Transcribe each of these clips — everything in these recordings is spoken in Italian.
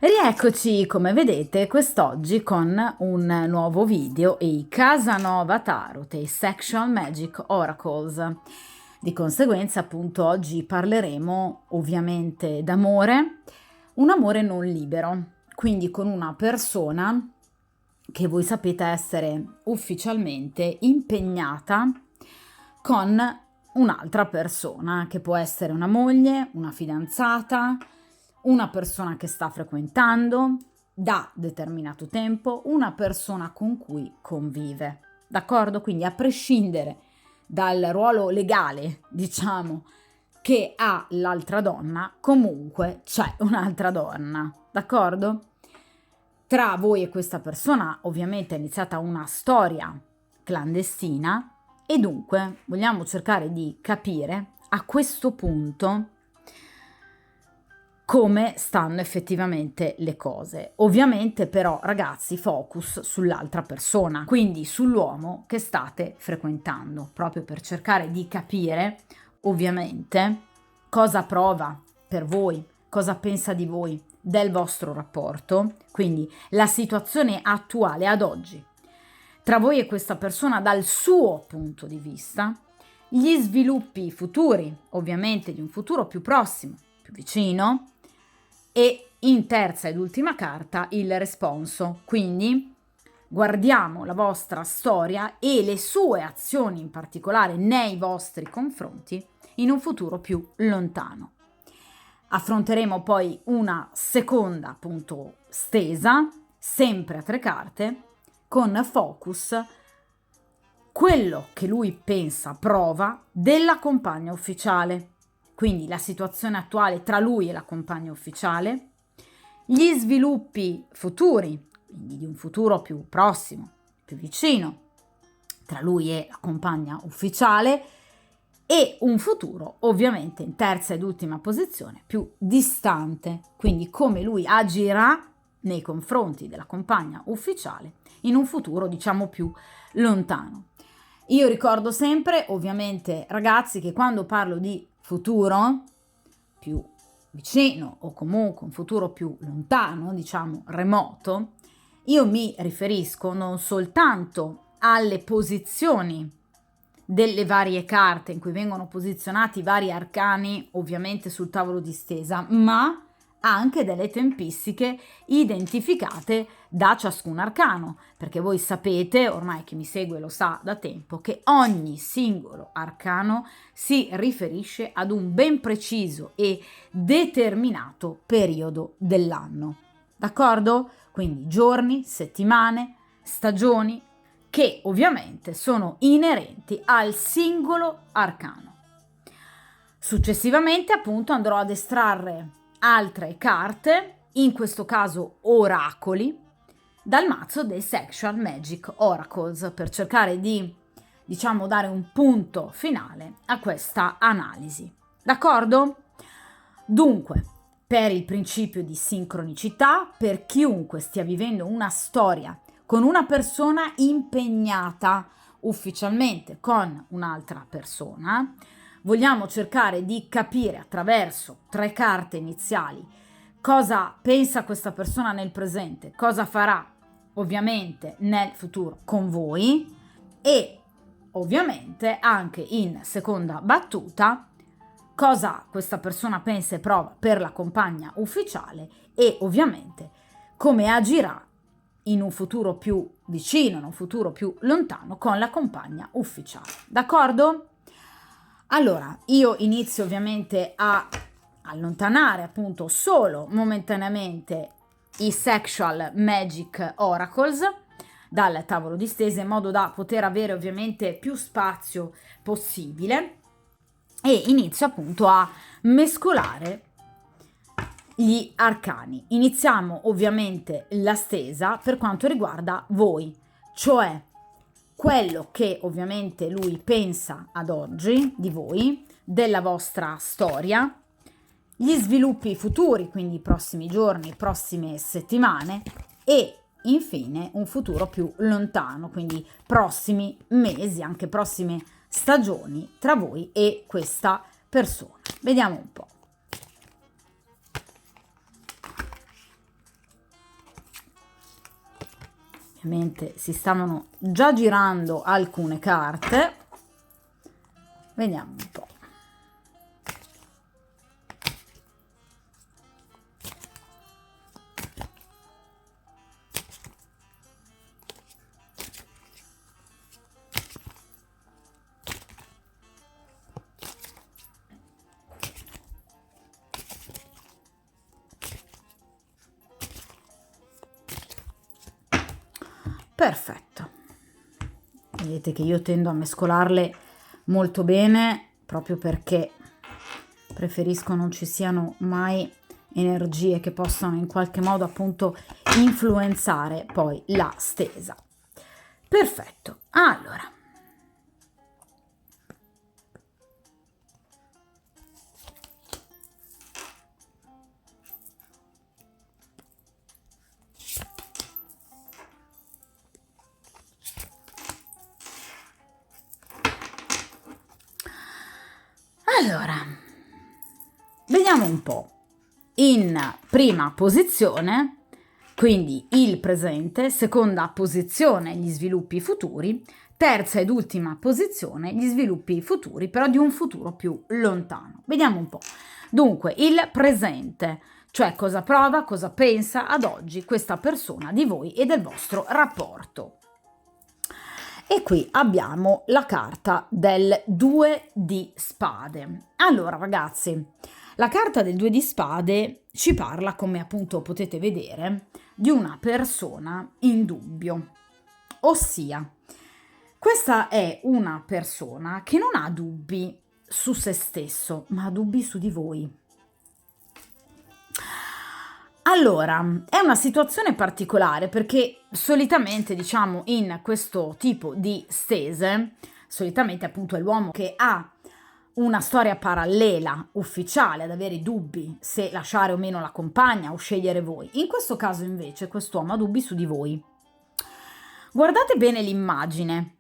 Rieccoci, come vedete, quest'oggi con un nuovo video e i Casanova Tarot e i Sexual Magic Oracles. Di conseguenza, appunto, oggi parleremo ovviamente d'amore, un amore non libero, quindi con una persona che voi sapete essere ufficialmente impegnata con un'altra persona, che può essere una moglie, una fidanzata, una persona che sta frequentando da determinato tempo, una persona con cui convive, d'accordo? Quindi a prescindere dal ruolo legale, diciamo, che ha l'altra donna, comunque c'è un'altra donna, d'accordo? Tra voi e questa persona ovviamente è iniziata una storia clandestina e dunque vogliamo cercare di capire a questo punto come stanno effettivamente le cose. Ovviamente però, ragazzi, focus sull'altra persona, quindi sull'uomo che state frequentando, proprio per cercare di capire ovviamente cosa prova per voi, cosa pensa di voi, del vostro rapporto, quindi la situazione attuale ad oggi tra voi e questa persona dal suo punto di vista, gli sviluppi futuri, ovviamente di un futuro più prossimo, più vicino, e in terza ed ultima carta il responso. Quindi guardiamo la vostra storia e le sue azioni in particolare nei vostri confronti in un futuro più lontano. Affronteremo poi una seconda appunto stesa, sempre a 3 carte, con focus quello che lui pensa, prova della compagna ufficiale, quindi la situazione attuale tra lui e la compagna ufficiale, gli sviluppi futuri, quindi di un futuro più prossimo, più vicino, tra lui e la compagna ufficiale, e un futuro ovviamente in terza ed ultima posizione più distante, quindi come lui agirà nei confronti della compagna ufficiale in un futuro diciamo più lontano. Io ricordo sempre ovviamente ragazzi che quando parlo di futuro più vicino o comunque un futuro più lontano, diciamo remoto, io mi riferisco non soltanto alle posizioni delle varie carte in cui vengono posizionati i vari arcani ovviamente sul tavolo di stesa, ma anche delle tempistiche identificate da ciascun arcano, perché voi sapete, ormai chi mi segue lo sa da tempo, che ogni singolo arcano si riferisce ad un ben preciso e determinato periodo dell'anno. D'accordo? Quindi giorni, settimane, stagioni, che ovviamente sono inerenti al singolo arcano. Successivamente appunto andrò ad estrarre altre carte, in questo caso oracoli, dal mazzo dei Sexual Magic Oracles per cercare di, diciamo, dare un punto finale a questa analisi. D'accordo? Dunque, per il principio di sincronicità, per chiunque stia vivendo una storia con una persona impegnata ufficialmente con un'altra persona, vogliamo cercare di capire attraverso 3 carte iniziali cosa pensa questa persona nel presente, cosa farà ovviamente nel futuro con voi e ovviamente anche in seconda battuta cosa questa persona pensa e prova per la compagna ufficiale e ovviamente come agirà in un futuro più vicino, in un futuro più lontano con la compagna ufficiale. D'accordo? Allora, io inizio ovviamente a allontanare appunto solo momentaneamente i Sexual Magic Oracles dal tavolo di stesa in modo da poter avere ovviamente più spazio possibile e inizio appunto a mescolare gli arcani. Iniziamo ovviamente la stesa per quanto riguarda voi, cioè quello che ovviamente lui pensa ad oggi di voi, della vostra storia, gli sviluppi futuri, quindi i prossimi giorni, prossime settimane e infine un futuro più lontano, quindi prossimi mesi, anche prossime stagioni tra voi e questa persona. Vediamo un po'. Ovviamente si stavano già girando alcune carte. Vediamo un po'. Perfetto. Vedete che io tendo a mescolarle molto bene proprio perché preferisco non ci siano mai energie che possano in qualche modo appunto influenzare poi la stesa. Perfetto. Allora, vediamo un po'. In prima posizione, quindi il presente, seconda posizione gli sviluppi futuri, terza ed ultima posizione gli sviluppi futuri, però di un futuro più lontano. Vediamo un po'. Dunque, il presente, cioè cosa prova, cosa pensa ad oggi questa persona di voi e del vostro rapporto. E qui abbiamo la carta del 2 di spade. Allora ragazzi, la carta del 2 di spade ci parla, come appunto potete vedere, di una persona in dubbio. Ossia, questa è una persona che non ha dubbi su se stesso, ma ha dubbi su di voi. Allora, è una situazione particolare perché solitamente, diciamo, in questo tipo di stese, solitamente appunto è l'uomo che ha una storia parallela, ufficiale, ad avere dubbi se lasciare o meno la compagna o scegliere voi. In questo caso invece quest'uomo ha dubbi su di voi. Guardate bene l'immagine.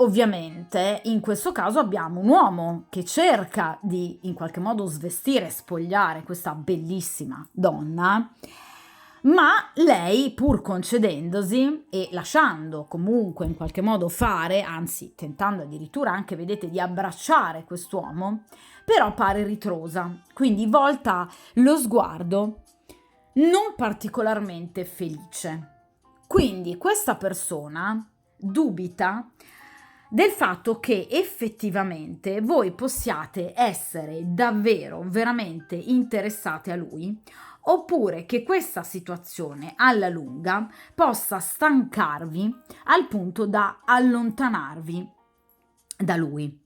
Ovviamente in questo caso abbiamo un uomo che cerca di in qualche modo svestire, spogliare questa bellissima donna, ma lei, pur concedendosi e lasciando comunque in qualche modo fare, anzi tentando addirittura anche, vedete, di abbracciare quest'uomo, però pare ritrosa, quindi volta lo sguardo non particolarmente felice. Quindi questa persona dubita del fatto che effettivamente voi possiate essere davvero, veramente interessate a lui, oppure che questa situazione alla lunga possa stancarvi al punto da allontanarvi da lui.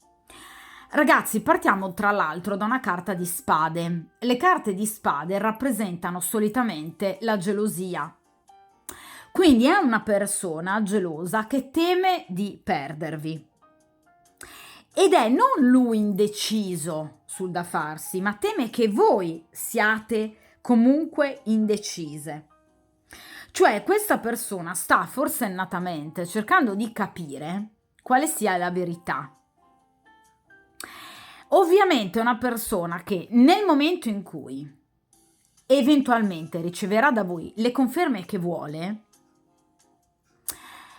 Ragazzi, partiamo tra l'altro da una carta di spade. Le carte di spade rappresentano solitamente la gelosia. Quindi è una persona gelosa che teme di perdervi. Ed è non lui indeciso sul da farsi, ma teme che voi siate comunque indecise. Cioè questa persona sta forsennatamente cercando di capire quale sia la verità. Ovviamente è una persona che nel momento in cui eventualmente riceverà da voi le conferme che vuole,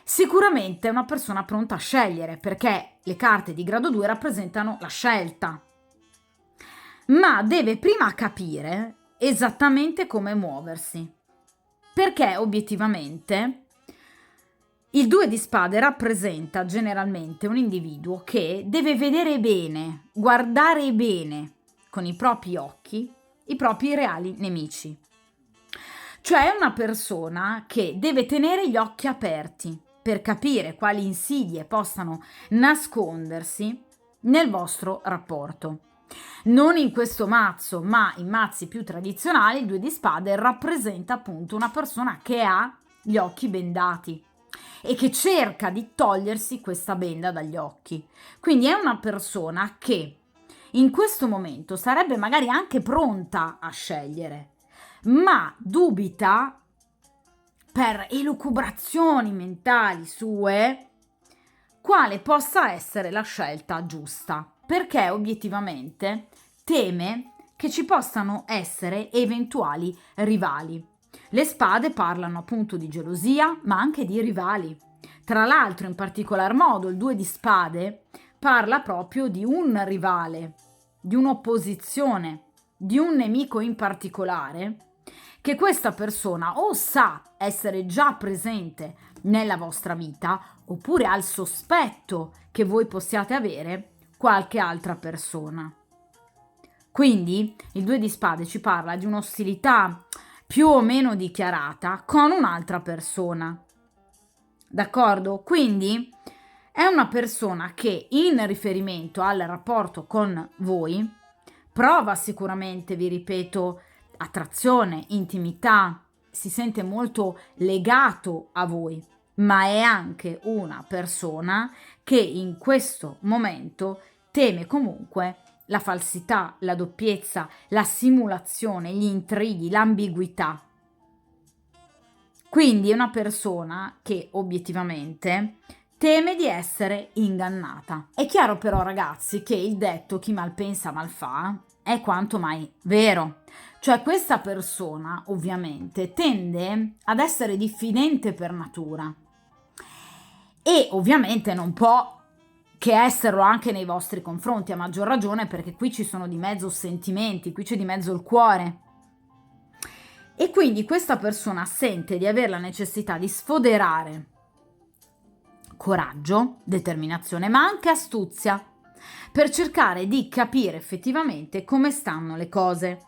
sicuramente è una persona pronta a scegliere, perché le carte di grado 2 rappresentano la scelta, ma deve prima capire esattamente come muoversi, perché obiettivamente il 2 di spade rappresenta generalmente un individuo che deve vedere bene, guardare bene con i propri occhi i propri reali nemici. Cioè è una persona che deve tenere gli occhi aperti per capire quali insidie possano nascondersi nel vostro rapporto. Non in questo mazzo, ma in mazzi più tradizionali, il 2 di spade rappresenta appunto una persona che ha gli occhi bendati e che cerca di togliersi questa benda dagli occhi. Quindi è una persona che in questo momento sarebbe magari anche pronta a scegliere, ma dubita per elucubrazioni mentali sue quale possa essere la scelta giusta, perché obiettivamente teme che ci possano essere eventuali rivali. Le spade parlano appunto di gelosia, ma anche di rivali. Tra l'altro, in particolar modo, il 2 di spade parla proprio di un rivale, di un'opposizione, di un nemico in particolare, che questa persona o sa essere già presente nella vostra vita, oppure ha il sospetto che voi possiate avere qualche altra persona. Quindi il 2 di spade ci parla di un'ostilità più o meno dichiarata con un'altra persona. D'accordo? Quindi è una persona che in riferimento al rapporto con voi prova sicuramente, vi ripeto, attrazione, intimità, si sente molto legato a voi, ma è anche una persona che in questo momento teme comunque la falsità, la doppiezza, la simulazione, gli intrighi, l'ambiguità. Quindi è una persona che obiettivamente teme di essere ingannata. È chiaro però, ragazzi, che il detto chi mal pensa mal fa è quanto mai vero. Cioè questa persona ovviamente tende ad essere diffidente per natura e ovviamente non può che esserlo anche nei vostri confronti, a maggior ragione perché qui ci sono di mezzo sentimenti, qui c'è di mezzo il cuore. E quindi questa persona sente di avere la necessità di sfoderare coraggio, determinazione, ma anche astuzia, per cercare di capire effettivamente come stanno le cose.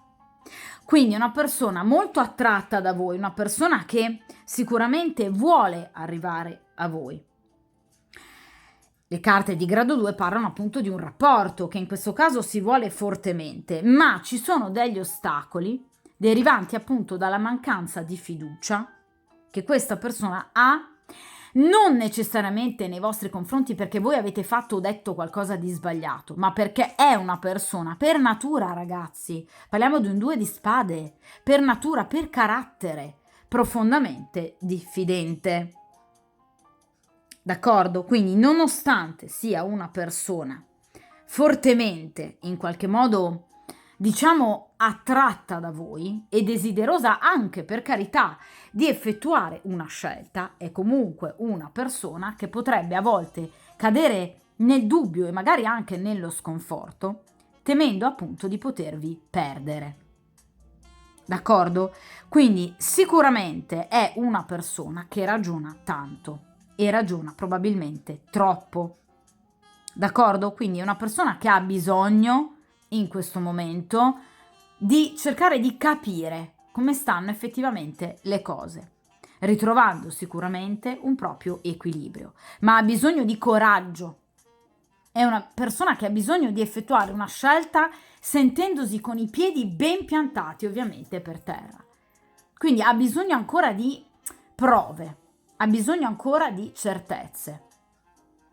Quindi è una persona molto attratta da voi, una persona che sicuramente vuole arrivare a voi. Le carte di grado 2 parlano appunto di un rapporto che in questo caso si vuole fortemente, ma ci sono degli ostacoli derivanti appunto dalla mancanza di fiducia che questa persona ha, non necessariamente nei vostri confronti perché voi avete fatto o detto qualcosa di sbagliato, ma perché è una persona per natura, ragazzi, parliamo di un 2 di spade, per natura, per carattere, profondamente diffidente. D'accordo? Quindi nonostante sia una persona fortemente, in qualche modo, diciamo, attratta da voi e desiderosa anche, per carità, di effettuare una scelta, è comunque una persona che potrebbe a volte cadere nel dubbio e magari anche nello sconforto, temendo appunto di potervi perdere. D'accordo? Quindi sicuramente è una persona che ragiona tanto e ragiona probabilmente troppo. D'accordo? Quindi è una persona che ha bisogno in questo momento di cercare di capire come stanno effettivamente le cose, ritrovando sicuramente un proprio equilibrio, ma ha bisogno di coraggio. È una persona che ha bisogno di effettuare una scelta sentendosi con i piedi ben piantati, ovviamente, per terra. Quindi ha bisogno ancora di prove, ha bisogno ancora di certezze,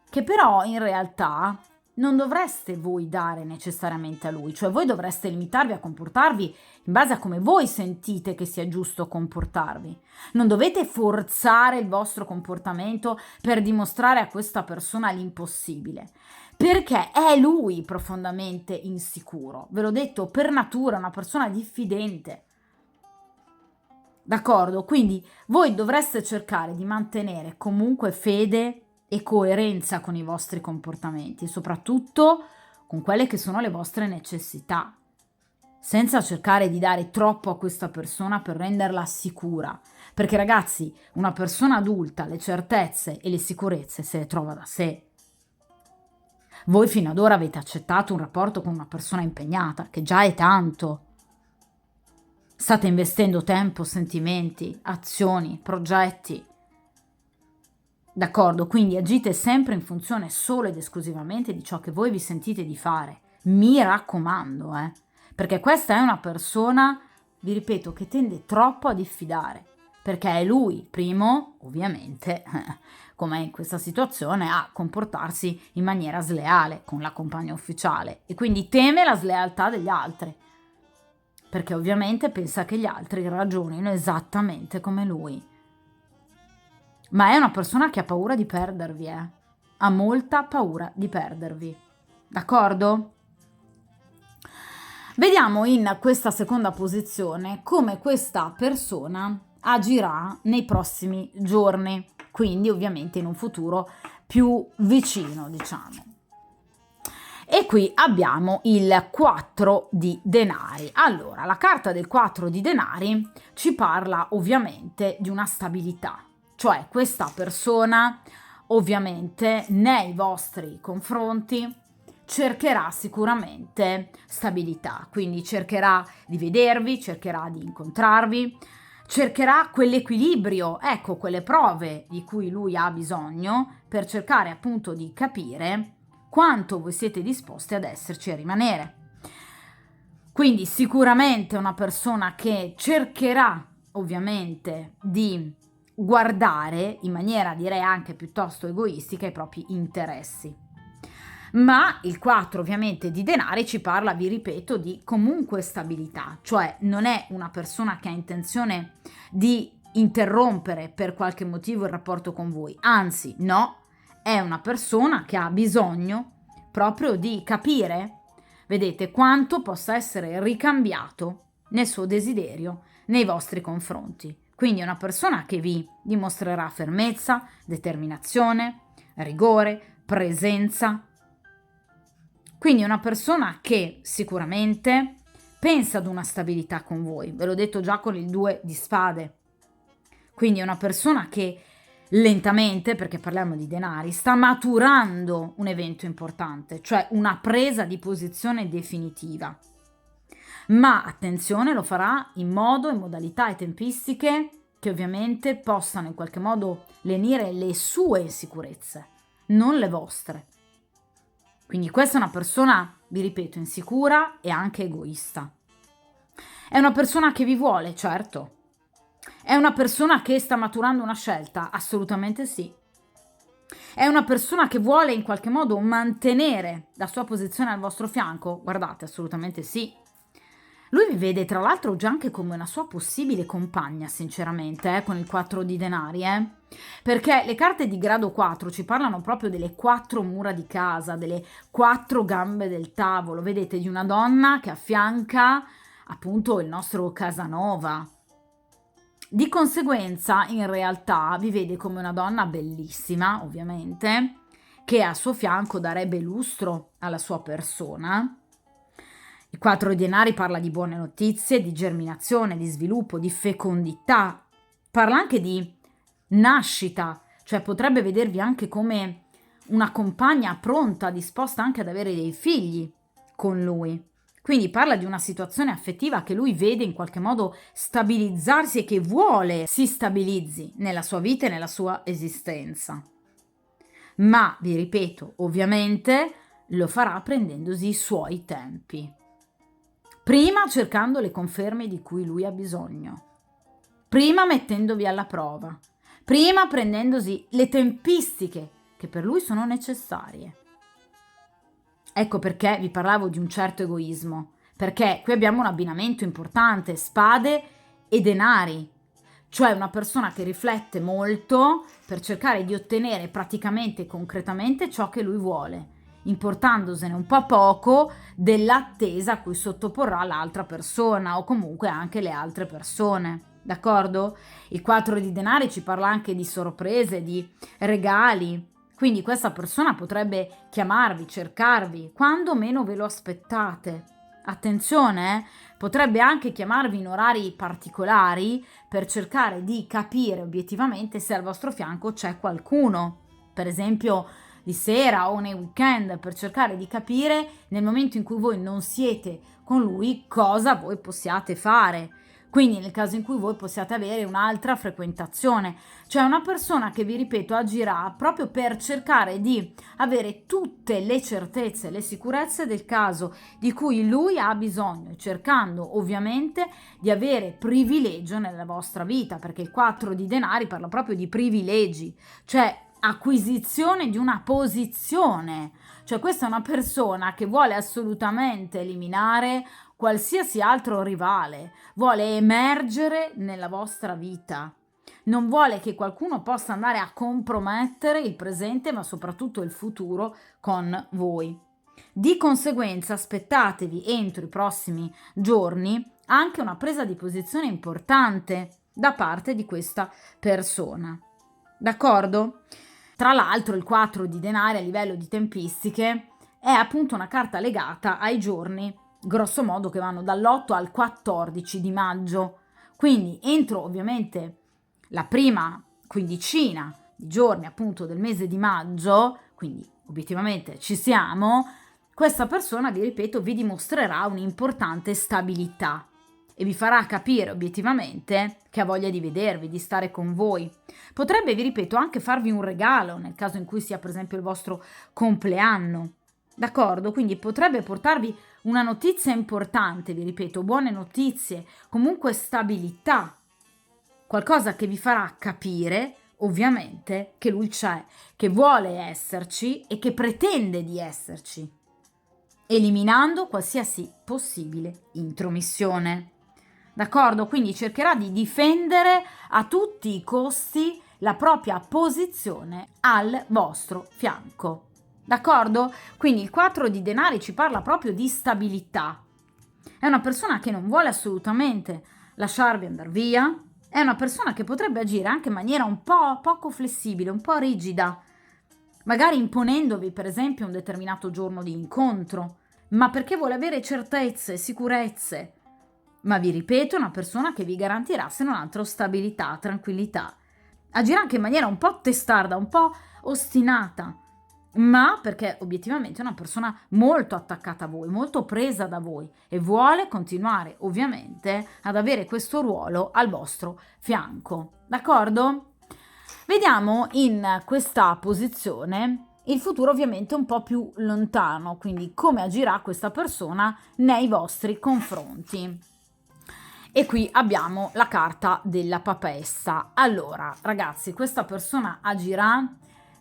che però in realtà non dovreste voi dare necessariamente a lui, cioè voi dovreste limitarvi a comportarvi in base a come voi sentite che sia giusto comportarvi. Non dovete forzare il vostro comportamento per dimostrare a questa persona l'impossibile, perché è lui profondamente insicuro. Ve l'ho detto, per natura, una persona diffidente. D'accordo? Quindi voi dovreste cercare di mantenere comunque fede e coerenza con i vostri comportamenti, soprattutto con quelle che sono le vostre necessità, senza cercare di dare troppo a questa persona per renderla sicura, perché ragazzi, una persona adulta le certezze e le sicurezze se le trova da sé. Voi fino ad ora avete accettato un rapporto con una persona impegnata, che già è tanto. State investendo tempo, sentimenti, azioni, progetti. D'accordo? Quindi agite sempre in funzione solo ed esclusivamente di ciò che voi vi sentite di fare. Mi raccomando, perché questa è una persona, vi ripeto, che tende troppo a diffidare, perché è lui, primo, ovviamente, come in questa situazione, a comportarsi in maniera sleale con la compagna ufficiale e quindi teme la slealtà degli altri, perché ovviamente pensa che gli altri ragionino esattamente come lui. Ma è una persona che ha paura di perdervi, ha molta paura di perdervi, d'accordo? Vediamo in questa seconda posizione come questa persona agirà nei prossimi giorni, quindi ovviamente in un futuro più vicino, diciamo. E qui abbiamo il 4 di denari. Allora, la carta del 4 di denari ci parla ovviamente di una stabilità, cioè questa persona ovviamente nei vostri confronti cercherà sicuramente stabilità, quindi cercherà di vedervi, cercherà di incontrarvi, cercherà quell'equilibrio, ecco, quelle prove di cui lui ha bisogno per cercare appunto di capire quanto voi siete disposti ad esserci e a rimanere. Quindi sicuramente una persona che cercherà ovviamente di guardare in maniera direi anche piuttosto egoistica i propri interessi. Ma il 4 ovviamente di denari ci parla, vi ripeto, di comunque stabilità, cioè non è una persona che ha intenzione di interrompere per qualche motivo il rapporto con voi, anzi no, è una persona che ha bisogno proprio di capire, vedete, quanto possa essere ricambiato nel suo desiderio nei vostri confronti. Quindi è una persona che vi dimostrerà fermezza, determinazione, rigore, presenza. Quindi è una persona che sicuramente pensa ad una stabilità con voi, ve l'ho detto già con il 2 di spade. Quindi è una persona che lentamente, perché parliamo di denari, sta maturando un evento importante, cioè una presa di posizione definitiva. Ma attenzione, lo farà in modo, in modalità e tempistiche che ovviamente possano in qualche modo lenire le sue insicurezze, non le vostre. Quindi questa è una persona, vi ripeto, insicura e anche egoista. È una persona che vi vuole, certo. È una persona che sta maturando una scelta? Assolutamente sì. È una persona che vuole in qualche modo mantenere la sua posizione al vostro fianco? Guardate, assolutamente sì. Lui vi vede tra l'altro già anche come una sua possibile compagna, sinceramente, con il 4 di denari, perché le carte di grado 4 ci parlano proprio delle 4 mura di casa, delle 4 gambe del tavolo, vedete, di una donna che affianca appunto il nostro Casanova. Di conseguenza, in realtà, vi vede come una donna bellissima, ovviamente, che a suo fianco darebbe lustro alla sua persona. Il 4 di denari parla di buone notizie, di germinazione, di sviluppo, di fecondità. Parla anche di nascita, cioè potrebbe vedervi anche come una compagna pronta, disposta anche ad avere dei figli con lui. Quindi parla di una situazione affettiva che lui vede in qualche modo stabilizzarsi e che vuole si stabilizzi nella sua vita e nella sua esistenza. Ma, vi ripeto, ovviamente lo farà prendendosi i suoi tempi. Prima cercando le conferme di cui lui ha bisogno. Prima mettendovi alla prova. Prima prendendosi le tempistiche che per lui sono necessarie. Ecco perché vi parlavo di un certo egoismo, perché qui abbiamo un abbinamento importante, spade e denari, cioè una persona che riflette molto per cercare di ottenere praticamente e concretamente ciò che lui vuole, importandosene un po' poco dell'attesa a cui sottoporrà l'altra persona o comunque anche le altre persone. D'accordo? Il 4 di denari ci parla anche di sorprese, di regali. Quindi questa persona potrebbe chiamarvi, cercarvi, quando meno ve lo aspettate. Attenzione, potrebbe anche chiamarvi in orari particolari per cercare di capire obiettivamente se al vostro fianco c'è qualcuno. Per esempio di sera o nei weekend, per cercare di capire nel momento in cui voi non siete con lui cosa voi possiate fare. Quindi nel caso in cui voi possiate avere un'altra frequentazione, cioè una persona che, vi ripeto, agirà proprio per cercare di avere tutte le certezze, le sicurezze del caso di cui lui ha bisogno, cercando ovviamente di avere privilegio nella vostra vita, perché il 4 di denari parla proprio di privilegi, cioè acquisizione di una posizione. Cioè questa è una persona che vuole assolutamente eliminare qualsiasi altro rivale, vuole emergere nella vostra vita. Non vuole che qualcuno possa andare a compromettere il presente, ma soprattutto il futuro con voi. Di conseguenza, aspettatevi entro i prossimi giorni anche una presa di posizione importante da parte di questa persona. D'accordo? Tra l'altro il 4 di denari a livello di tempistiche è appunto una carta legata ai giorni, grosso modo, che vanno dall'8 al 14 di maggio. Quindi entro ovviamente la prima quindicina di giorni appunto del mese di maggio, quindi obiettivamente ci siamo, questa persona, vi ripeto, vi dimostrerà un'importante stabilità e vi farà capire obiettivamente che ha voglia di vedervi, di stare con voi. Potrebbe, vi ripeto, anche farvi un regalo nel caso in cui sia per esempio il vostro compleanno. D'accordo? Quindi potrebbe portarvi una notizia importante, vi ripeto, buone notizie, comunque stabilità, qualcosa che vi farà capire ovviamente che lui c'è, che vuole esserci e che pretende di esserci, eliminando qualsiasi possibile intromissione. D'accordo? Quindi cercherà di difendere a tutti i costi la propria posizione al vostro fianco. D'accordo? Quindi il 4 di denari ci parla proprio di stabilità. È una persona che non vuole assolutamente lasciarvi andare via, è una persona che potrebbe agire anche in maniera un po' poco flessibile, un po' rigida, magari imponendovi per esempio un determinato giorno di incontro, ma perché vuole avere certezze, sicurezze. Ma vi ripeto, è una persona che vi garantirà se non altro stabilità, tranquillità. Agirà anche in maniera un po' testarda, un po' ostinata, ma perché obiettivamente è una persona molto attaccata a voi, molto presa da voi e vuole continuare ovviamente ad avere questo ruolo al vostro fianco. D'accordo? Vediamo in questa posizione il futuro ovviamente un po' più lontano, quindi come agirà questa persona nei vostri confronti. E qui abbiamo la carta della papessa. Allora, ragazzi, questa persona agirà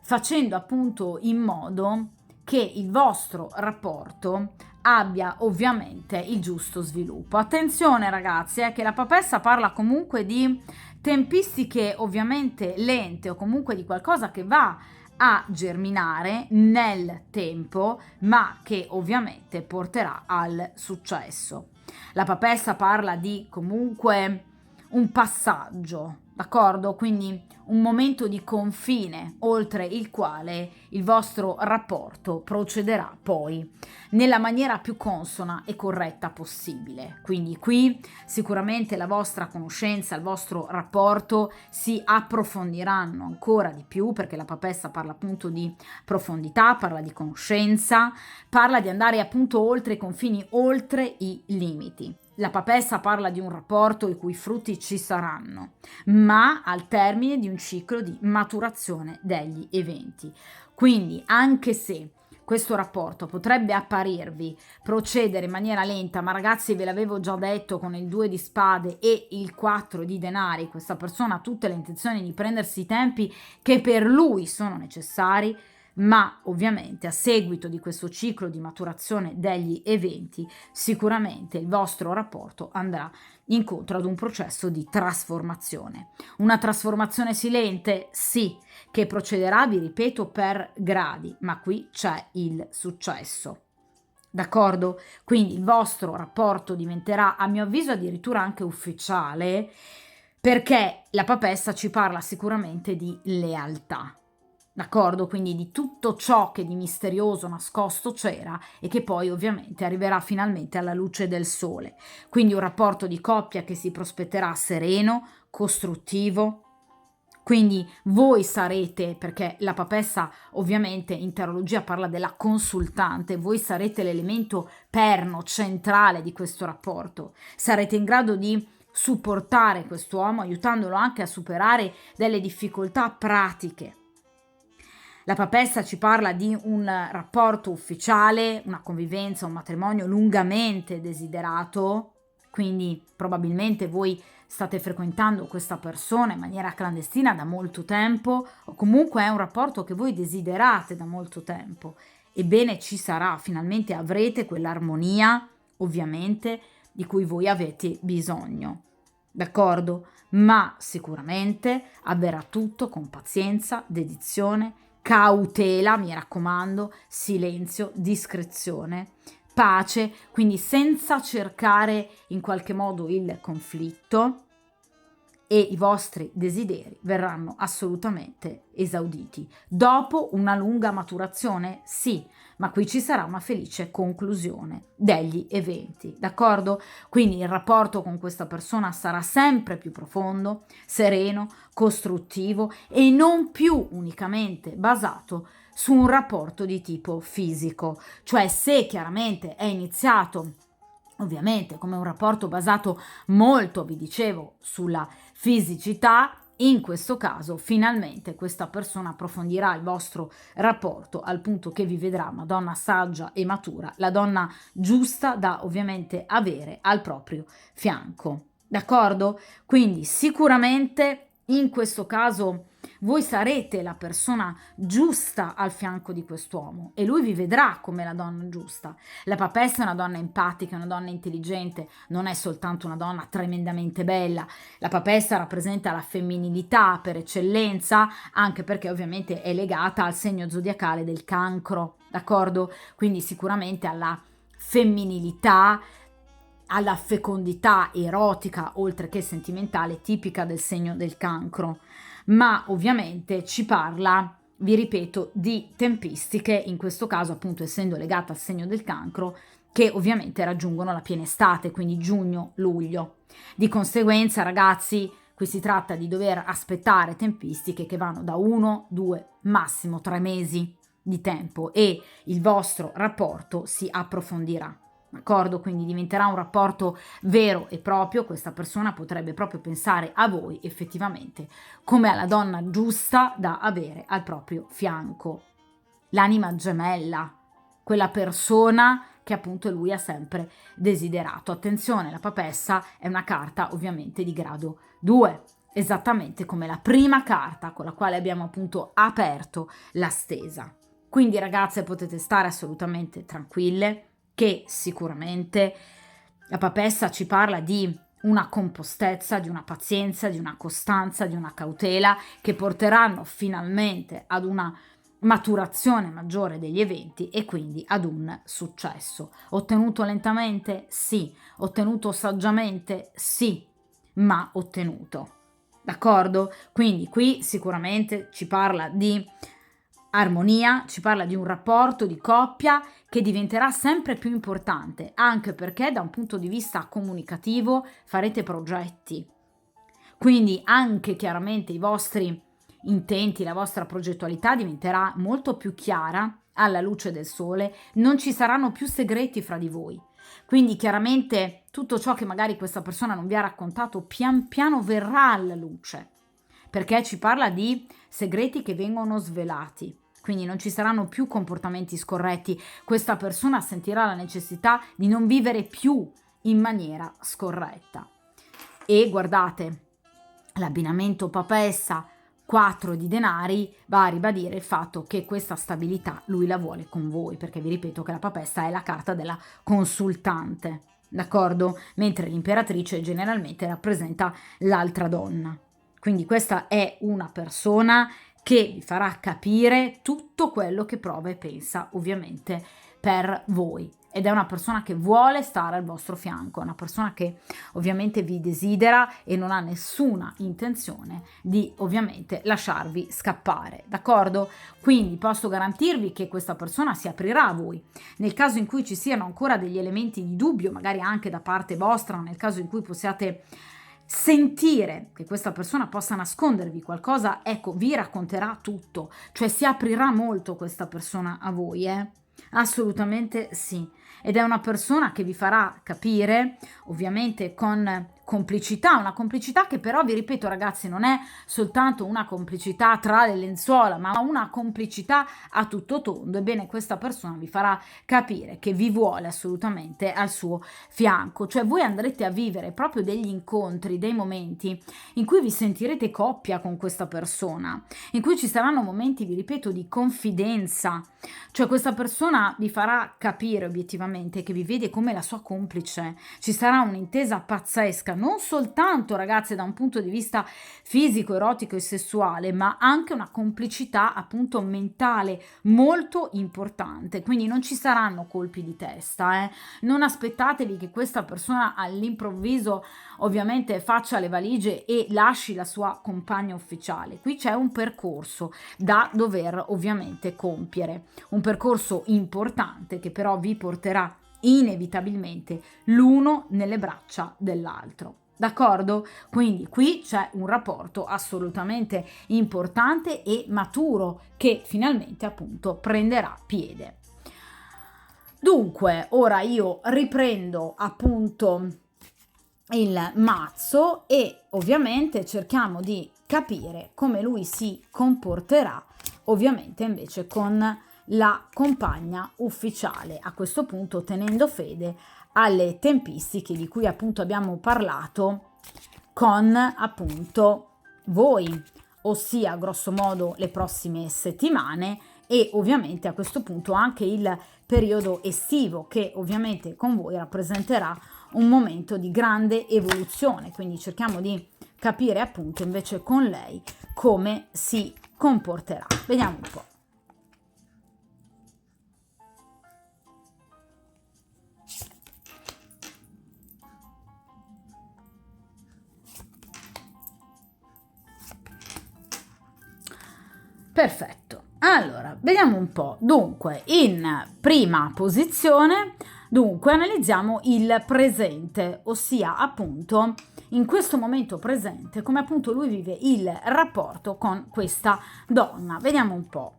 facendo appunto in modo che il vostro rapporto abbia ovviamente il giusto sviluppo. Attenzione ragazzi, che la papessa parla comunque di tempistiche ovviamente lente o comunque di qualcosa che va a germinare nel tempo, ma che ovviamente porterà al successo. La papessa parla di comunque un passaggio, d'accordo? Quindi un momento di confine oltre il quale il vostro rapporto procederà poi nella maniera più consona e corretta possibile. Quindi qui sicuramente la vostra conoscenza, il vostro rapporto si approfondiranno ancora di più, perché la papessa parla appunto di profondità, parla di conoscenza, parla di andare appunto oltre i confini, oltre i limiti. La papessa parla di un rapporto i cui frutti ci saranno, ma al termine di un ciclo di maturazione degli eventi. Quindi, anche se questo rapporto potrebbe apparirvi procedere in maniera lenta, ma ragazzi ve l'avevo già detto, con il 2 di spade e il 4 di denari, questa persona ha tutte le intenzioni di prendersi i tempi che per lui sono necessari, ma ovviamente a seguito di questo ciclo di maturazione degli eventi sicuramente il vostro rapporto andrà incontro ad un processo di trasformazione. Una trasformazione silente? Sì, che procederà, vi ripeto, per gradi, ma qui c'è il successo. D'accordo? Quindi il vostro rapporto diventerà, a mio avviso, addirittura anche ufficiale, perché la papessa ci parla sicuramente di lealtà. D'accordo? Quindi di tutto ciò che di misterioso nascosto c'era e che poi ovviamente arriverà finalmente alla luce del sole. Quindi un rapporto di coppia che si prospetterà sereno, costruttivo. Quindi voi sarete, perché la papessa ovviamente in tarologia parla della consultante, voi sarete l'elemento perno centrale di questo rapporto. Sarete in grado di supportare quest'uomo, aiutandolo anche a superare delle difficoltà pratiche. La papessa ci parla di un rapporto ufficiale, una convivenza, un matrimonio lungamente desiderato, quindi probabilmente voi state frequentando questa persona in maniera clandestina da molto tempo, o comunque è un rapporto che voi desiderate da molto tempo. Ebbene, ci sarà, finalmente avrete quell'armonia, ovviamente, di cui voi avete bisogno. D'accordo? Ma sicuramente avverrà tutto con pazienza, dedizione, cautela, mi raccomando, silenzio, discrezione, pace, quindi senza cercare in qualche modo il conflitto e i vostri desideri verranno assolutamente esauditi. Dopo una lunga maturazione, sì, ma qui ci sarà una felice conclusione degli eventi, d'accordo? Quindi il rapporto con questa persona sarà sempre più profondo, sereno, costruttivo e non più unicamente basato su un rapporto di tipo fisico. Cioè, se chiaramente è iniziato ovviamente come un rapporto basato molto, vi dicevo, sulla fisicità, in questo caso finalmente questa persona approfondirà il vostro rapporto al punto che vi vedrà una donna saggia e matura, la donna giusta da ovviamente avere al proprio fianco. D'accordo? Quindi sicuramente in questo caso voi sarete la persona giusta al fianco di quest'uomo e lui vi vedrà come la donna giusta. La papessa è una donna empatica, una donna intelligente, non è soltanto una donna tremendamente bella. La papessa rappresenta la femminilità per eccellenza, anche perché ovviamente è legata al segno zodiacale del Cancro, d'accordo? Quindi sicuramente alla femminilità, alla fecondità erotica, oltre che sentimentale, tipica del segno del Cancro. Ma ovviamente ci parla, vi ripeto, di tempistiche, in questo caso appunto essendo legata al segno del Cancro, che ovviamente raggiungono la piena estate, quindi giugno-luglio. Di conseguenza, ragazzi, qui si tratta di dover aspettare tempistiche che vanno da 1, 2, massimo 3 mesi di tempo e il vostro rapporto si approfondirà. D'accordo? Quindi diventerà un rapporto vero e proprio, questa persona potrebbe proprio pensare a voi effettivamente come alla donna giusta da avere al proprio fianco, l'anima gemella, quella persona che appunto lui ha sempre desiderato. Attenzione, la papessa è una carta ovviamente di grado 2, esattamente come la prima carta con la quale abbiamo appunto aperto la stesa. Quindi ragazze potete stare assolutamente tranquille che sicuramente la papessa ci parla di una compostezza, di una pazienza, di una costanza, di una cautela che porteranno finalmente ad una maturazione maggiore degli eventi e quindi ad un successo. Ottenuto lentamente? Sì. Ottenuto saggiamente? Sì, ma ottenuto. D'accordo? Quindi qui sicuramente ci parla di armonia, ci parla di un rapporto di coppia che diventerà sempre più importante, anche perché da un punto di vista comunicativo farete progetti. Quindi anche chiaramente i vostri intenti, la vostra progettualità diventerà molto più chiara alla luce del sole, non ci saranno più segreti fra di voi. Quindi chiaramente tutto ciò che magari questa persona non vi ha raccontato pian piano verrà alla luce, perché ci parla di segreti che vengono svelati. Quindi non ci saranno più comportamenti scorretti, questa persona sentirà la necessità di non vivere più in maniera scorretta. E guardate, l'abbinamento papessa 4 di denari va a ribadire il fatto che questa stabilità lui la vuole con voi, perché vi ripeto che la papessa è la carta della consultante, d'accordo? Mentre l'imperatrice generalmente rappresenta l'altra donna. Quindi questa è una persona che vi farà capire tutto quello che prova e pensa ovviamente per voi. Ed è una persona che vuole stare al vostro fianco, è una persona che ovviamente vi desidera e non ha nessuna intenzione di ovviamente lasciarvi scappare, d'accordo? Quindi posso garantirvi che questa persona si aprirà a voi. Nel caso in cui ci siano ancora degli elementi di dubbio, magari anche da parte vostra, nel caso in cui possiate sentire che questa persona possa nascondervi qualcosa, ecco, vi racconterà tutto, cioè si aprirà molto questa persona a voi, assolutamente sì. Ed è una persona che vi farà capire, ovviamente con complicità, una complicità che però, vi ripeto ragazzi, non è soltanto una complicità tra le lenzuola, ma una complicità a tutto tondo. Ebbene, questa persona vi farà capire che vi vuole assolutamente al suo fianco, cioè voi andrete a vivere proprio degli incontri, dei momenti in cui vi sentirete coppia con questa persona, in cui ci saranno momenti, vi ripeto, di confidenza, cioè questa persona vi farà capire obiettivamente che vi vede come la sua complice, ci sarà un'intesa pazzesca vista, non soltanto ragazze da un punto di vista fisico, erotico e sessuale, ma anche una complicità appunto mentale molto importante. Quindi non ci saranno colpi di testa, non aspettatevi che questa persona all'improvviso ovviamente faccia le valigie e lasci la sua compagna ufficiale. Qui c'è un percorso da dover ovviamente compiere, un percorso importante che però vi porterà inevitabilmente l'uno nelle braccia dell'altro. D'accordo? Quindi qui c'è un rapporto assolutamente importante e maturo che finalmente appunto prenderà piede. Dunque, ora io riprendo appunto il mazzo e ovviamente cerchiamo di capire come lui si comporterà ovviamente invece con la compagna ufficiale, a questo punto tenendo fede alle tempistiche di cui appunto abbiamo parlato con appunto voi, ossia grosso modo le prossime settimane e ovviamente a questo punto anche il periodo estivo che ovviamente con voi rappresenterà un momento di grande evoluzione, quindi cerchiamo di capire appunto invece con lei come si comporterà. Vediamo un po'. Perfetto, allora vediamo un po'. Dunque, in prima posizione, dunque analizziamo il presente, ossia appunto in questo momento presente come appunto lui vive il rapporto con questa donna. Vediamo un po'.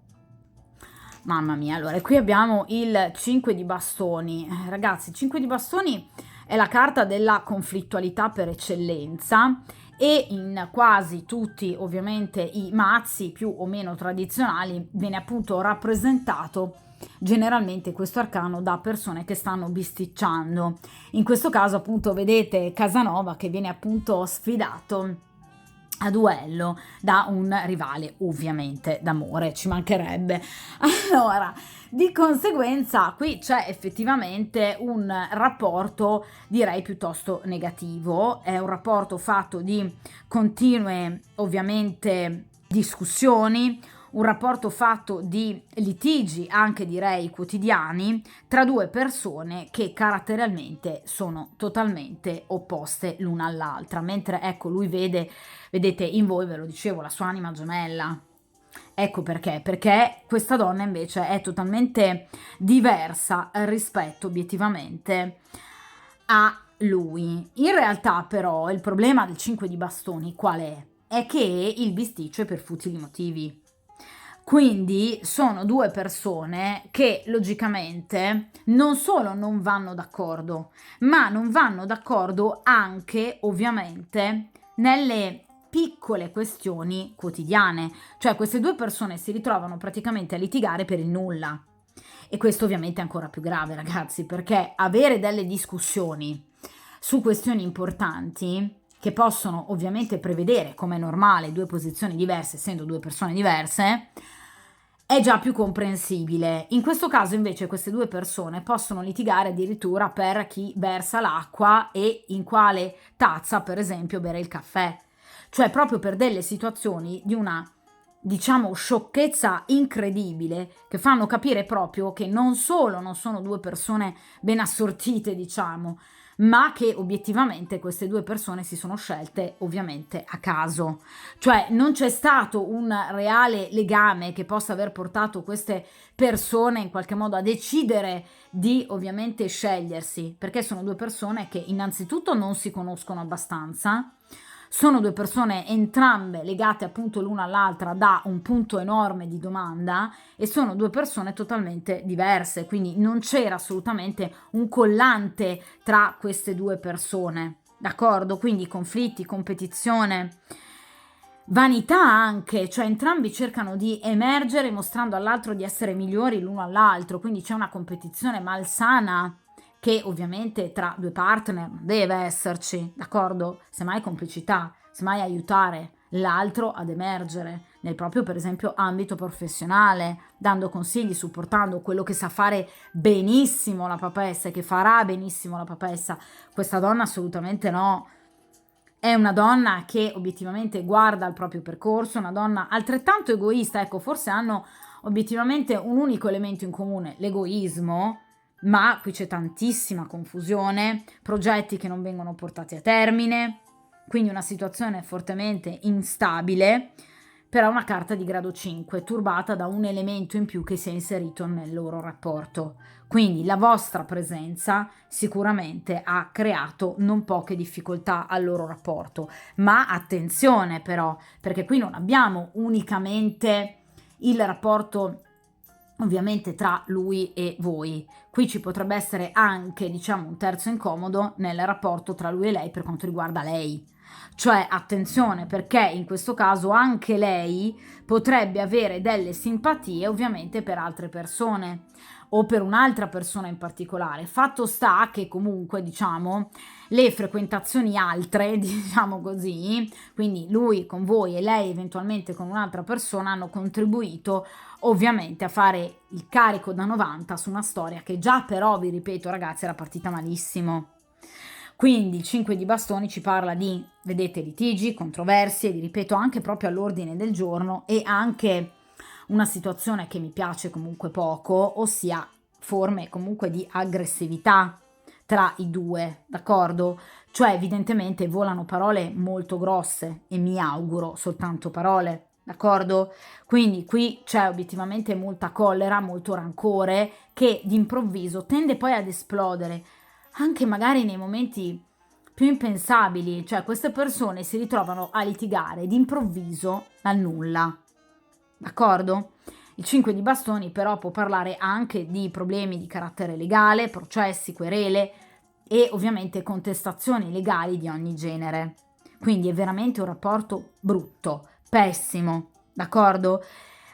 Mamma mia, allora qui abbiamo il 5 di bastoni. Ragazzi, il 5 di bastoni è la carta della conflittualità per eccellenza e in quasi tutti ovviamente i mazzi più o meno tradizionali viene appunto rappresentato generalmente questo arcano da persone che stanno bisticciando. In questo caso appunto vedete Casanova che viene appunto sfidato a duello da un rivale ovviamente d'amore, ci mancherebbe. Allora, di conseguenza qui c'è effettivamente un rapporto direi piuttosto negativo, è un rapporto fatto di continue ovviamente discussioni, un rapporto fatto di litigi anche direi quotidiani tra due persone che caratterialmente sono totalmente opposte l'una all'altra, mentre ecco lui vedete in voi, ve lo dicevo, la sua anima gemella. Ecco perché questa donna invece è totalmente diversa rispetto obiettivamente a lui. In realtà però il problema del 5 di bastoni qual è? È che il bisticcio è per futili motivi. Quindi sono due persone che logicamente non solo non vanno d'accordo, ma non vanno d'accordo anche ovviamente nelle piccole questioni quotidiane. Cioè queste due persone si ritrovano praticamente a litigare per il nulla. E questo ovviamente è ancora più grave, ragazzi, perché avere delle discussioni su questioni importanti che possono ovviamente prevedere, come è normale, due posizioni diverse, essendo due persone diverse, è già più comprensibile. In questo caso invece queste due persone possono litigare addirittura per chi versa l'acqua e in quale tazza, per esempio, bere il caffè. Cioè proprio per delle situazioni di una, diciamo, sciocchezza incredibile che fanno capire proprio che non solo non sono due persone ben assortite, diciamo, ma che obiettivamente queste due persone si sono scelte ovviamente a caso. Cioè non c'è stato un reale legame che possa aver portato queste persone in qualche modo a decidere di ovviamente scegliersi, perché sono due persone che innanzitutto non si conoscono abbastanza, sono due persone entrambe legate appunto l'una all'altra da un punto enorme di domanda e sono due persone totalmente diverse, quindi non c'era assolutamente un collante tra queste due persone, d'accordo? Quindi conflitti, competizione, vanità anche, cioè entrambi cercano di emergere mostrando all'altro di essere migliori l'uno all'altro, quindi c'è una competizione malsana che ovviamente tra due partner deve esserci, d'accordo? Semmai complicità, semmai aiutare l'altro ad emergere nel proprio, per esempio, ambito professionale, dando consigli, supportando quello che sa fare benissimo la papessa e che farà benissimo la papessa. Questa donna assolutamente no. è una donna che obiettivamente guarda il proprio percorso, una donna altrettanto egoista, ecco, forse hanno obiettivamente un unico elemento in comune, l'egoismo, ma qui c'è tantissima confusione, progetti che non vengono portati a termine, quindi una situazione fortemente instabile, però una carta di grado 5, turbata da un elemento in più che si è inserito nel loro rapporto. Quindi la vostra presenza sicuramente ha creato non poche difficoltà al loro rapporto, ma attenzione però, perché qui non abbiamo unicamente il rapporto ovviamente tra lui e voi. Qui ci potrebbe essere anche, diciamo, un terzo incomodo nel rapporto tra lui e lei per quanto riguarda lei. Cioè, attenzione, perché in questo caso anche lei potrebbe avere delle simpatie ovviamente per altre persone o per un'altra persona in particolare. Fatto sta che comunque, diciamo, le frequentazioni altre, diciamo così, quindi lui con voi e lei eventualmente con un'altra persona, hanno contribuito ovviamente a fare il carico da 90 su una storia che già però, vi ripeto ragazzi, era partita malissimo. Quindi il 5 di bastoni ci parla di, vedete, litigi, controversie, vi ripeto, anche proprio all'ordine del giorno, e anche una situazione che mi piace comunque poco, ossia forme comunque di aggressività tra i due, d'accordo? Cioè evidentemente volano parole molto grosse e mi auguro soltanto parole, d'accordo? Quindi qui c'è obiettivamente molta collera, molto rancore che d'improvviso tende poi ad esplodere, anche magari nei momenti più impensabili, cioè queste persone si ritrovano a litigare d'improvviso dal nulla, d'accordo? Il 5 di bastoni però può parlare anche di problemi di carattere legale, processi, querele e ovviamente contestazioni legali di ogni genere. Quindi è veramente un rapporto brutto, pessimo, d'accordo?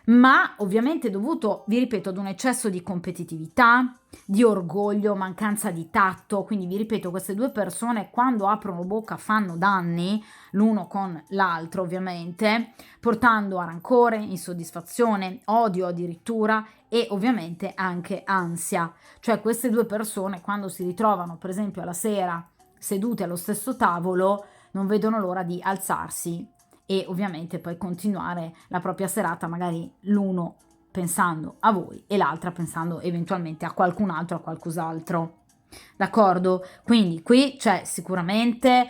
Ma ovviamente dovuto, vi ripeto, ad un eccesso di competitività, di orgoglio, mancanza di tatto. Quindi vi ripeto, queste due persone quando aprono bocca fanno danni l'uno con l'altro ovviamente, portando a rancore, insoddisfazione, odio addirittura e ovviamente anche ansia. Cioè queste due persone quando si ritrovano per esempio alla sera sedute allo stesso tavolo non vedono l'ora di alzarsi e ovviamente poi continuare la propria serata, magari l'uno pensando a voi e l'altra pensando eventualmente a qualcun altro, a qualcos'altro. D'accordo? Quindi qui c'è sicuramente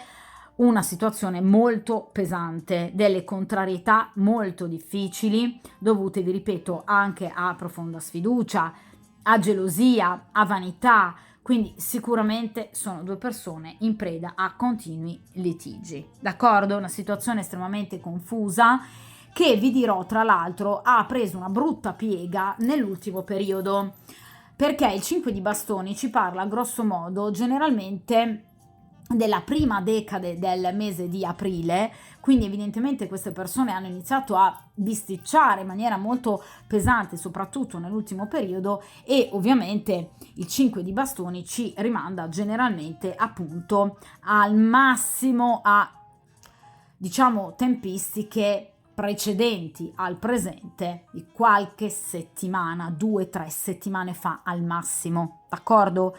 una situazione molto pesante, delle contrarietà molto difficili, dovute, vi ripeto, anche a profonda sfiducia, a gelosia, a vanità, quindi sicuramente sono due persone in preda a continui litigi, d'accordo? Una situazione estremamente confusa che vi dirò tra l'altro ha preso una brutta piega nell'ultimo periodo, perché il 5 di bastoni ci parla grosso modo generalmente della prima decade del mese di aprile, quindi evidentemente queste persone hanno iniziato a bisticciare in maniera molto pesante, soprattutto nell'ultimo periodo, e ovviamente il 5 di bastoni ci rimanda generalmente appunto al massimo a, diciamo, tempistiche precedenti al presente di qualche settimana, 2-3 settimane fa al massimo, d'accordo?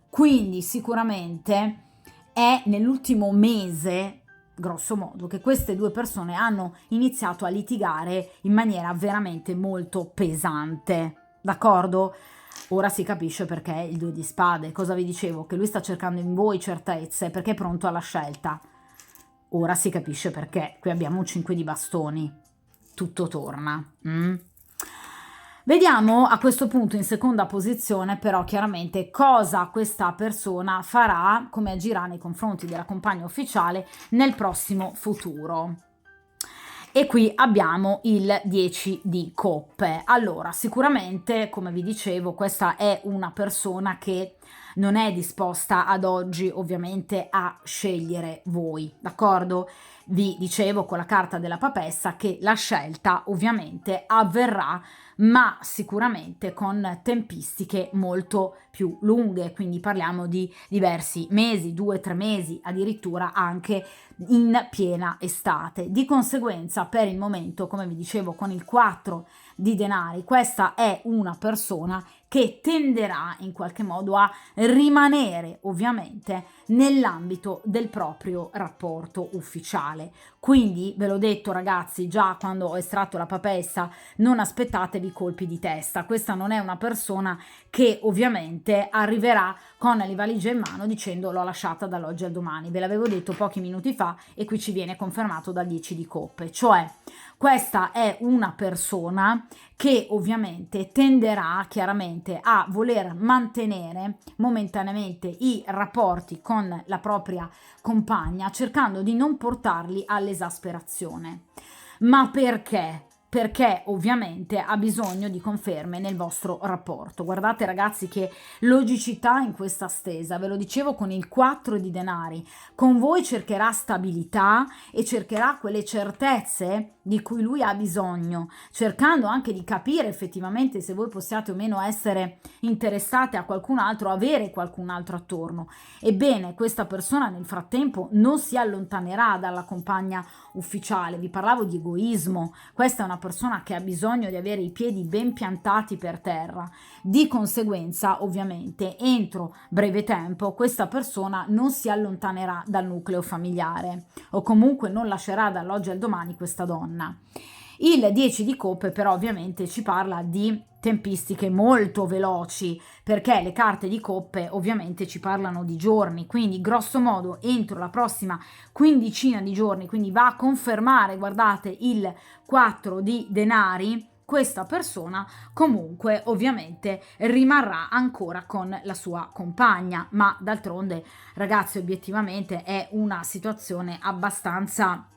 Quindi sicuramente è nell'ultimo mese, grosso modo, che queste due persone hanno iniziato a litigare in maniera veramente molto pesante, d'accordo? Ora si capisce perché il 2 di spade. Cosa vi dicevo? Che lui sta cercando in voi certezze, perché è pronto alla scelta. Ora si capisce perché. Qui abbiamo un 5 di bastoni. Tutto torna. Vediamo a questo punto in seconda posizione però chiaramente cosa questa persona farà, come agirà nei confronti della compagna ufficiale nel prossimo futuro. E qui abbiamo il 10 di coppe. Allora, sicuramente, come vi dicevo, questa è una persona che non è disposta ad oggi ovviamente a scegliere voi, d'accordo? Vi dicevo con la carta della papessa che la scelta ovviamente avverrà, ma sicuramente con tempistiche molto più lunghe, quindi parliamo di diversi mesi, 2-3 mesi, addirittura anche in piena estate. Di conseguenza, per il momento, come vi dicevo con il 4 di denari, questa è una persona che tenderà in qualche modo a rimanere ovviamente nell'ambito del proprio rapporto ufficiale. Quindi ve l'ho detto ragazzi già quando ho estratto la papessa, non aspettatevi colpi di testa, questa non è una persona che ovviamente arriverà con le valigie in mano dicendo l'ho lasciata dall'oggi al domani, ve l'avevo detto pochi minuti fa e qui ci viene confermato dal 10 di coppe, cioè questa è una persona che ovviamente tenderà chiaramente a voler mantenere momentaneamente i rapporti con la propria compagna, cercando di non portarli all'esasperazione. Ma perché? Perché ovviamente ha bisogno di conferme nel vostro rapporto. Guardate ragazzi che logicità in questa stesa, ve lo dicevo con il 4 di denari, con voi cercherà stabilità e cercherà quelle certezze di cui lui ha bisogno, cercando anche di capire effettivamente se voi possiate o meno essere interessate a qualcun altro, avere qualcun altro attorno. Ebbene, questa persona nel frattempo non si allontanerà dalla compagna ufficiale. Vi parlavo di egoismo, questa è una persona che ha bisogno di avere i piedi ben piantati per terra, di conseguenza ovviamente entro breve tempo questa persona non si allontanerà dal nucleo familiare o comunque non lascerà dall'oggi al domani questa donna. Il 10 di coppe però ovviamente ci parla di tempistiche molto veloci, perché le carte di coppe ovviamente ci parlano di giorni, quindi grosso modo entro la prossima quindicina di giorni, quindi va a confermare, guardate, il 4 di denari, questa persona comunque ovviamente rimarrà ancora con la sua compagna, ma d'altronde ragazzi obiettivamente è una situazione abbastanza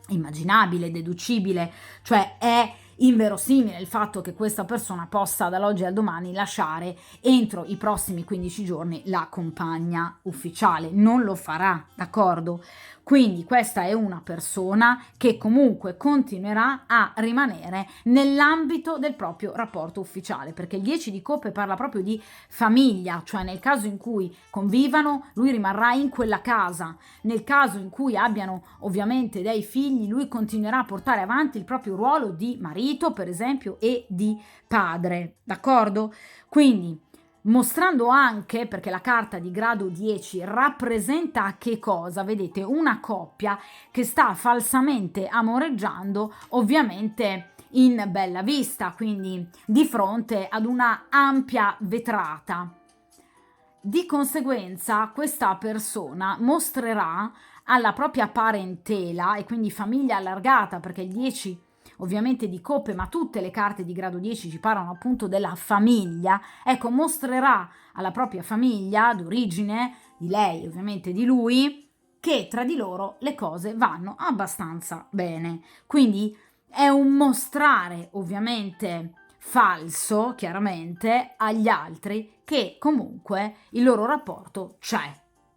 immaginabile, deducibile, cioè è inverosimile il fatto che questa persona possa dall'oggi al domani lasciare entro i prossimi 15 giorni la compagna ufficiale, non lo farà, d'accordo? Quindi questa è una persona che comunque continuerà a rimanere nell'ambito del proprio rapporto ufficiale, perché il 10 di coppe parla proprio di famiglia, cioè nel caso in cui convivano lui rimarrà in quella casa, nel caso in cui abbiano ovviamente dei figli lui continuerà a portare avanti il proprio ruolo di marito per esempio e di padre, d'accordo? Quindi mostrando anche, perché la carta di grado 10 rappresenta che cosa? Vedete, una coppia che sta falsamente amoreggiando ovviamente in bella vista, quindi di fronte ad una ampia vetrata. Di conseguenza questa persona mostrerà alla propria parentela e quindi famiglia allargata, perché il 10 ovviamente di coppe, ma tutte le carte di grado 10 ci parlano appunto della famiglia, ecco, mostrerà alla propria famiglia d'origine, di lei ovviamente di lui, che tra di loro le cose vanno abbastanza bene. Quindi è un mostrare ovviamente falso, chiaramente, agli altri che comunque il loro rapporto c'è,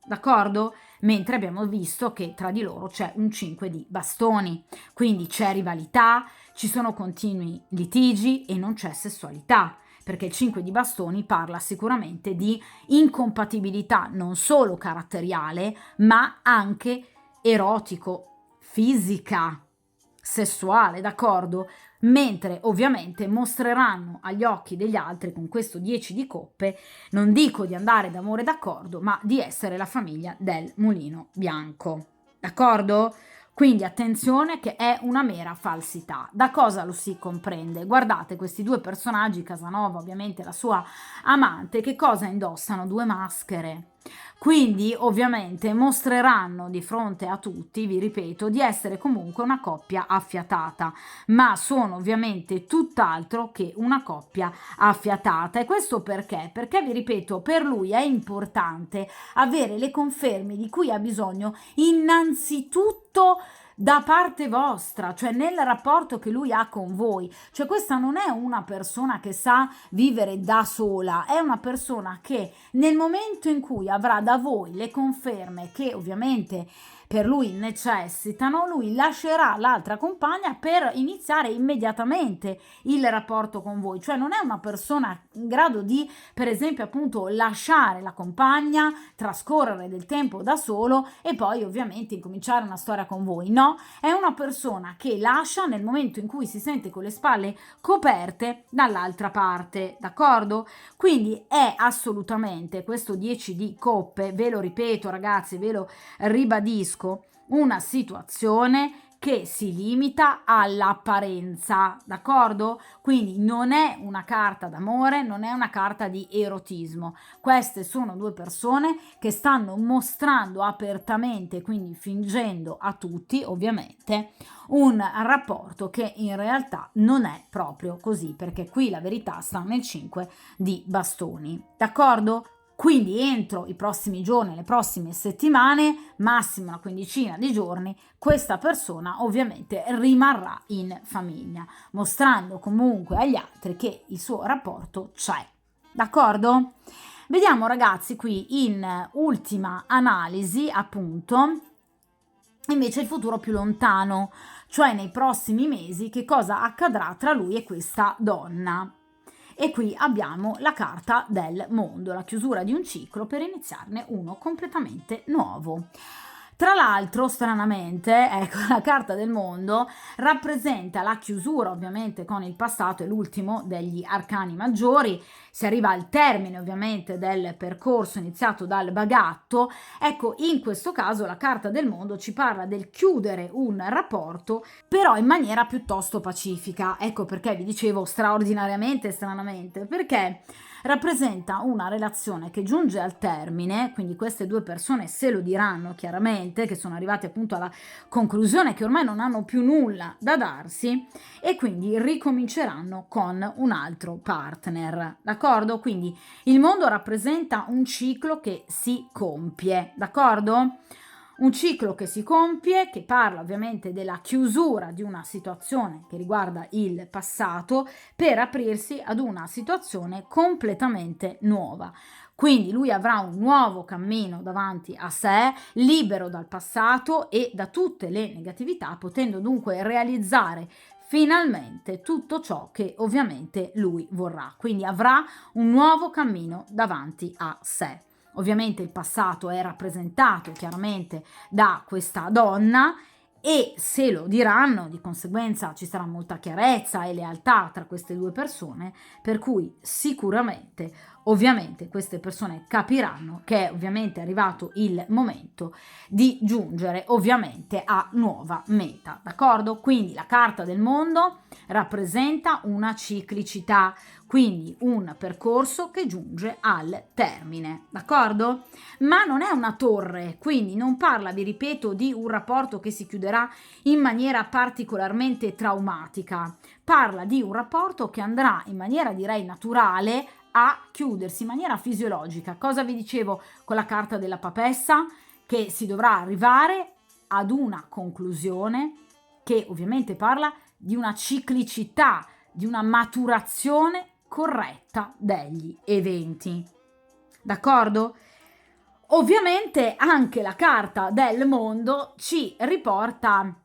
d'accordo? Mentre abbiamo visto che tra di loro c'è un 5 di bastoni, quindi c'è rivalità, ci sono continui litigi e non c'è sessualità, perché il 5 di bastoni parla sicuramente di incompatibilità non solo caratteriale, ma anche erotico, fisica, sessuale, d'accordo? Mentre ovviamente mostreranno agli occhi degli altri con questo 10 di coppe, non dico di andare d'amore d'accordo, ma di essere la famiglia del mulino bianco, d'accordo? Quindi attenzione che è una mera falsità. Da cosa lo si comprende? Guardate questi due personaggi, Casanova ovviamente la sua amante, che cosa indossano? Due maschere. Quindi ovviamente mostreranno di fronte a tutti, vi ripeto, di essere comunque una coppia affiatata, ma sono ovviamente tutt'altro che una coppia affiatata. E questo perché? Perché vi ripeto, per lui è importante avere le conferme di cui ha bisogno innanzitutto da parte vostra, cioè nel rapporto che lui ha con voi. Cioè questa non è una persona che sa vivere da sola, è una persona che nel momento in cui avrà da voi le conferme che ovviamente per lui necessitano, lui lascerà l'altra compagna per iniziare immediatamente il rapporto con voi, cioè non è una persona in grado di, per esempio, appunto lasciare la compagna, trascorrere del tempo da solo e poi ovviamente incominciare una storia con voi. No, è una persona che lascia nel momento in cui si sente con le spalle coperte dall'altra parte, d'accordo? Quindi è assolutamente questo 10 di coppe, ve lo ripeto ragazzi, ve lo ribadisco, una situazione che si limita all'apparenza, d'accordo? Quindi non è una carta d'amore, non è una carta di erotismo. Queste sono due persone che stanno mostrando apertamente, quindi fingendo a tutti, ovviamente, un rapporto che in realtà non è proprio così, perché qui la verità sta nel 5 di bastoni, d'accordo? Quindi entro i prossimi giorni, le prossime settimane, massimo una quindicina di giorni, questa persona ovviamente rimarrà in famiglia, mostrando comunque agli altri che il suo rapporto c'è. D'accordo? Vediamo ragazzi qui in ultima analisi appunto invece il futuro più lontano, cioè nei prossimi mesi che cosa accadrà tra lui e questa donna. E qui abbiamo la carta del mondo, la chiusura di un ciclo per iniziarne uno completamente nuovo. Tra l'altro, stranamente, ecco, la carta del mondo rappresenta la chiusura ovviamente con il passato, è l'ultimo degli arcani maggiori, si arriva al termine ovviamente del percorso iniziato dal bagatto. Ecco, in questo caso la carta del mondo ci parla del chiudere un rapporto, però in maniera piuttosto pacifica. Ecco perché vi dicevo straordinariamente, stranamente, perché rappresenta una relazione che giunge al termine, quindi queste due persone se lo diranno chiaramente, che sono arrivate appunto alla conclusione che ormai non hanno più nulla da darsi e quindi ricominceranno con un altro partner, d'accordo? Quindi il mondo rappresenta un ciclo che si compie, d'accordo? Un ciclo che si compie, che parla ovviamente della chiusura di una situazione che riguarda il passato per aprirsi ad una situazione completamente nuova. Quindi lui avrà un nuovo cammino davanti a sé, libero dal passato e da tutte le negatività, potendo dunque realizzare finalmente tutto ciò che ovviamente lui vorrà. Quindi avrà un nuovo cammino davanti a sé. Ovviamente il passato è rappresentato chiaramente da questa donna e se lo diranno, di conseguenza ci sarà molta chiarezza e lealtà tra queste due persone, per cui sicuramente ovviamente queste persone capiranno che è ovviamente arrivato il momento di giungere ovviamente a nuova meta, d'accordo? Quindi la carta del mondo rappresenta una ciclicità, quindi un percorso che giunge al termine, d'accordo? Ma non è una torre, quindi non parla, vi ripeto, di un rapporto che si chiuderà in maniera particolarmente traumatica, parla di un rapporto che andrà in maniera direi naturale a chiudersi in maniera fisiologica. Cosa vi dicevo con la carta della papessa? Che si dovrà arrivare ad una conclusione che ovviamente parla di una ciclicità, di una maturazione corretta degli eventi. D'accordo? Ovviamente anche la carta del mondo ci riporta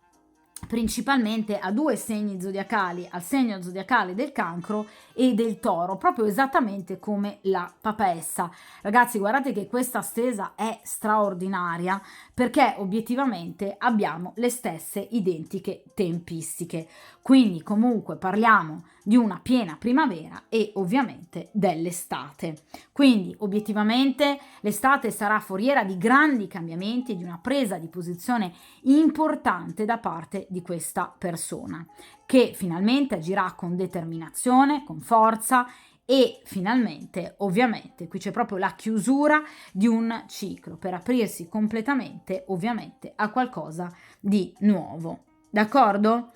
principalmente a due segni zodiacali, al segno zodiacale del Cancro e del Toro, proprio esattamente come la papessa. Ragazzi, guardate che questa stesa è straordinaria perché obiettivamente abbiamo le stesse identiche tempistiche. Quindi comunque parliamo di una piena primavera e ovviamente dell'estate. Quindi obiettivamente l'estate sarà foriera di grandi cambiamenti, di una presa di posizione importante da parte di questa persona che finalmente agirà con determinazione, con forza e finalmente ovviamente qui c'è proprio la chiusura di un ciclo per aprirsi completamente ovviamente a qualcosa di nuovo, d'accordo?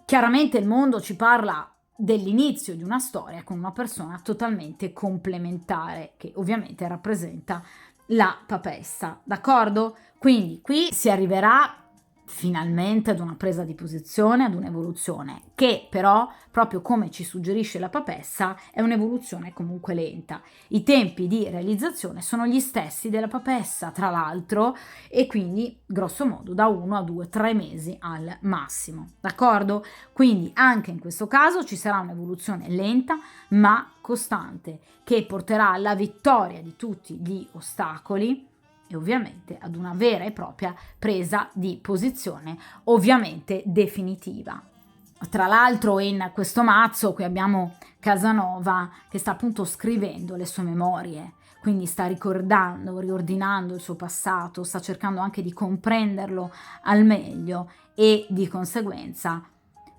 Chiaramente il mondo ci parla dell'inizio di una storia con una persona totalmente complementare che ovviamente rappresenta la papessa, d'accordo? Quindi qui si arriverà finalmente ad una presa di posizione, ad un'evoluzione che però, proprio come ci suggerisce la papessa, è un'evoluzione comunque lenta. I tempi di realizzazione sono gli stessi della papessa, tra l'altro, e quindi grosso modo da 1 a 2, 3 mesi al massimo, d'accordo? Quindi anche in questo caso ci sarà un'evoluzione lenta ma costante che porterà alla vittoria di tutti gli ostacoli e ovviamente ad una vera e propria presa di posizione, ovviamente definitiva. Tra l'altro in questo mazzo qui abbiamo Casanova che sta appunto scrivendo le sue memorie, quindi sta ricordando, riordinando il suo passato, sta cercando anche di comprenderlo al meglio e di conseguenza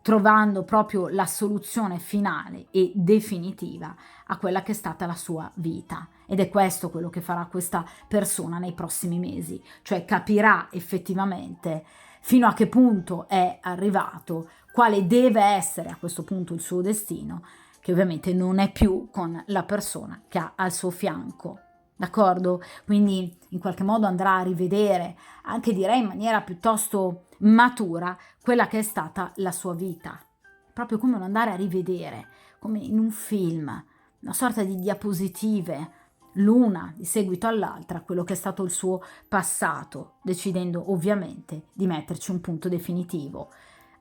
trovando proprio la soluzione finale e definitiva a quella che è stata la sua vita. Ed è questo quello che farà questa persona nei prossimi mesi, cioè capirà effettivamente fino a che punto è arrivato, quale deve essere a questo punto il suo destino, che ovviamente non è più con la persona che ha al suo fianco. D'accordo? Quindi in qualche modo andrà a rivedere, anche direi in maniera piuttosto matura, quella che è stata la sua vita. Proprio come un andare a rivedere, come in un film, una sorta di diapositive, l'una di seguito all'altra, quello che è stato il suo passato, decidendo ovviamente di metterci un punto definitivo.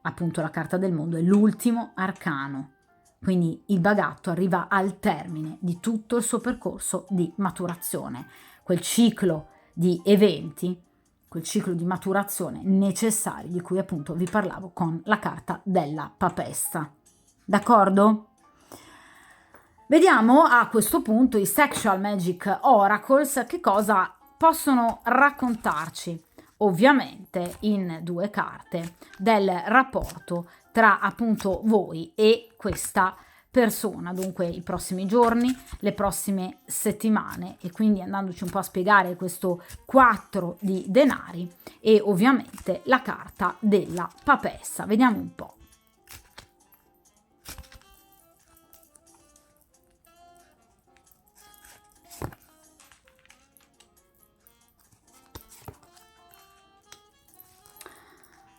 Appunto la carta del mondo è l'ultimo arcano. Quindi il bagatto arriva al termine di tutto il suo percorso di maturazione, quel ciclo di eventi, quel ciclo di maturazione necessari di cui appunto vi parlavo con la carta della papessa. D'accordo? Vediamo a questo punto i Sexual Magic Oracles che cosa possono raccontarci, ovviamente in 2 carte, del rapporto tra appunto voi e questa persona, dunque i prossimi giorni, le prossime settimane, e quindi andandoci un po' a spiegare questo 4 di denari e ovviamente la carta della papessa. Vediamo un po'.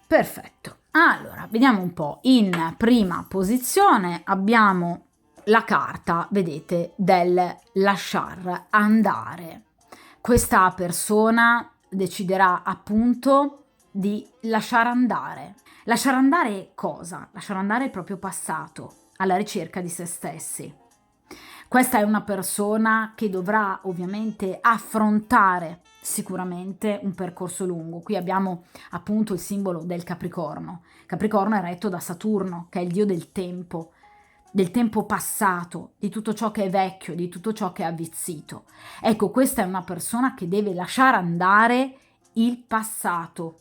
Perfetto, allora vediamo un po'. In prima posizione abbiamo la carta, vedete, del lasciar andare. Questa persona deciderà appunto di lasciare andare. Lasciare andare cosa? Lasciare andare il proprio passato, alla ricerca di se stessi. Questa è una persona che dovrà ovviamente affrontare sicuramente un percorso lungo. Qui abbiamo appunto il simbolo del Capricorno. Capricorno è retto da Saturno, che è il dio del tempo passato, di tutto ciò che è vecchio, di tutto ciò che è avvizzito. Ecco, questa è una persona che deve lasciare andare il passato.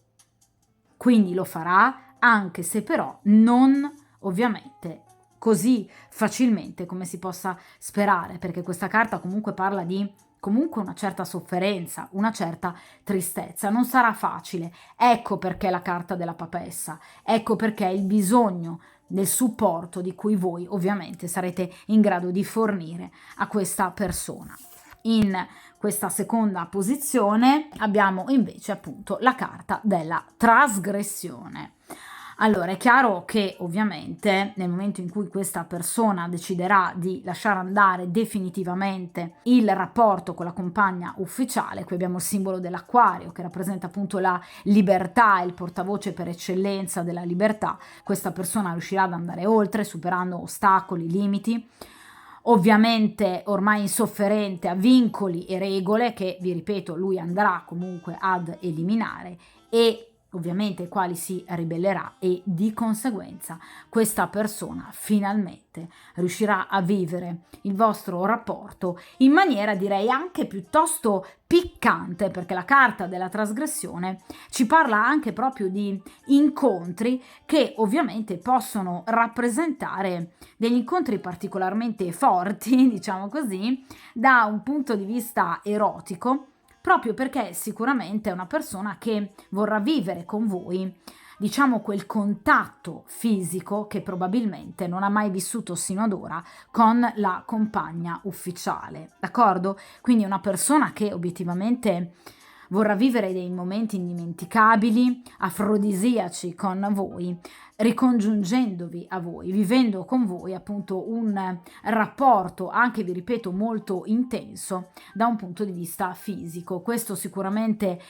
Quindi lo farà, anche se però non ovviamente così facilmente come si possa sperare, perché questa carta comunque parla di comunque una certa sofferenza, una certa tristezza. Non sarà facile. Ecco perché la carta della papessa, ecco perché il bisogno del supporto di cui voi ovviamente sarete in grado di fornire a questa persona. In questa seconda posizione abbiamo invece appunto la carta della trasgressione. Allora, è chiaro che ovviamente nel momento in cui questa persona deciderà di lasciare andare definitivamente il rapporto con la compagna ufficiale, qui abbiamo il simbolo dell'acquario che rappresenta appunto la libertà, il portavoce per eccellenza della libertà, questa persona riuscirà ad andare oltre, superando ostacoli, limiti, ovviamente ormai insofferente a vincoli e regole che, vi ripeto, lui andrà comunque ad eliminare e ovviamente ai quali si ribellerà, e di conseguenza questa persona finalmente riuscirà a vivere il vostro rapporto in maniera direi anche piuttosto piccante, perché la carta della trasgressione ci parla anche proprio di incontri che ovviamente possono rappresentare degli incontri particolarmente forti, diciamo così, da un punto di vista erotico, proprio perché sicuramente è una persona che vorrà vivere con voi, diciamo, quel contatto fisico che probabilmente non ha mai vissuto sino ad ora con la compagna ufficiale, d'accordo? Quindi è una persona che obiettivamente vorrà vivere dei momenti indimenticabili, afrodisiaci con voi, ricongiungendovi a voi, vivendo con voi appunto un rapporto anche, vi ripeto, molto intenso da un punto di vista fisico. Questo sicuramente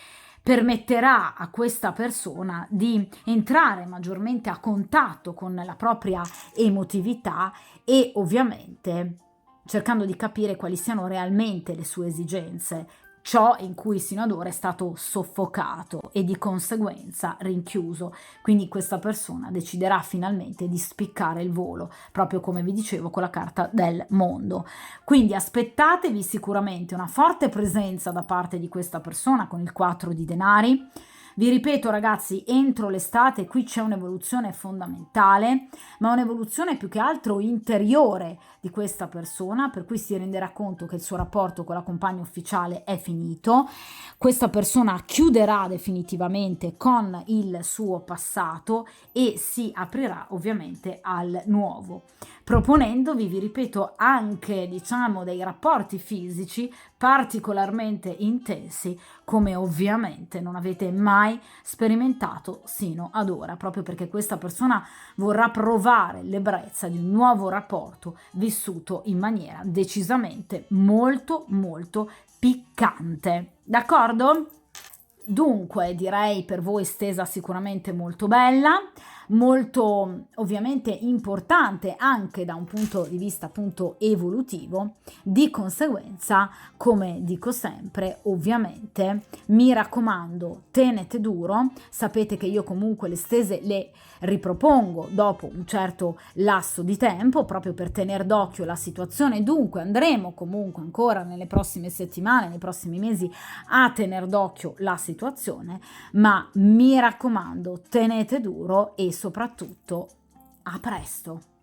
permetterà a questa persona di entrare maggiormente a contatto con la propria emotività e ovviamente cercando di capire quali siano realmente le sue esigenze, ciò in cui sino ad ora è stato soffocato e di conseguenza rinchiuso. Quindi questa persona deciderà finalmente di spiccare il volo, proprio come vi dicevo con la carta del mondo. Quindi aspettatevi sicuramente una forte presenza da parte di questa persona con il 4 di denari. Vi ripeto ragazzi, entro l'estate qui c'è un'evoluzione fondamentale, ma un'evoluzione più che altro interiore di questa persona, per cui si renderà conto che il suo rapporto con la compagna ufficiale è finito. Questa persona chiuderà definitivamente con il suo passato e si aprirà ovviamente al nuovo, proponendovi, vi ripeto, anche diciamo dei rapporti fisici particolarmente intensi, come ovviamente non avete mai sperimentato sino ad ora, proprio perché questa persona vorrà provare l'ebbrezza di un nuovo rapporto vissuto in maniera decisamente molto molto piccante. D'accordo? Dunque direi per voi stesa sicuramente molto bella, molto ovviamente importante anche da un punto di vista appunto evolutivo. Di conseguenza, come dico sempre, ovviamente mi raccomando, tenete duro. Sapete che io comunque le stese le ripropongo dopo un certo lasso di tempo, proprio per tenere d'occhio la situazione. Dunque andremo comunque ancora nelle prossime settimane, nei prossimi mesi a tenere d'occhio la situazione, ma mi raccomando, tenete duro e soprattutto a presto.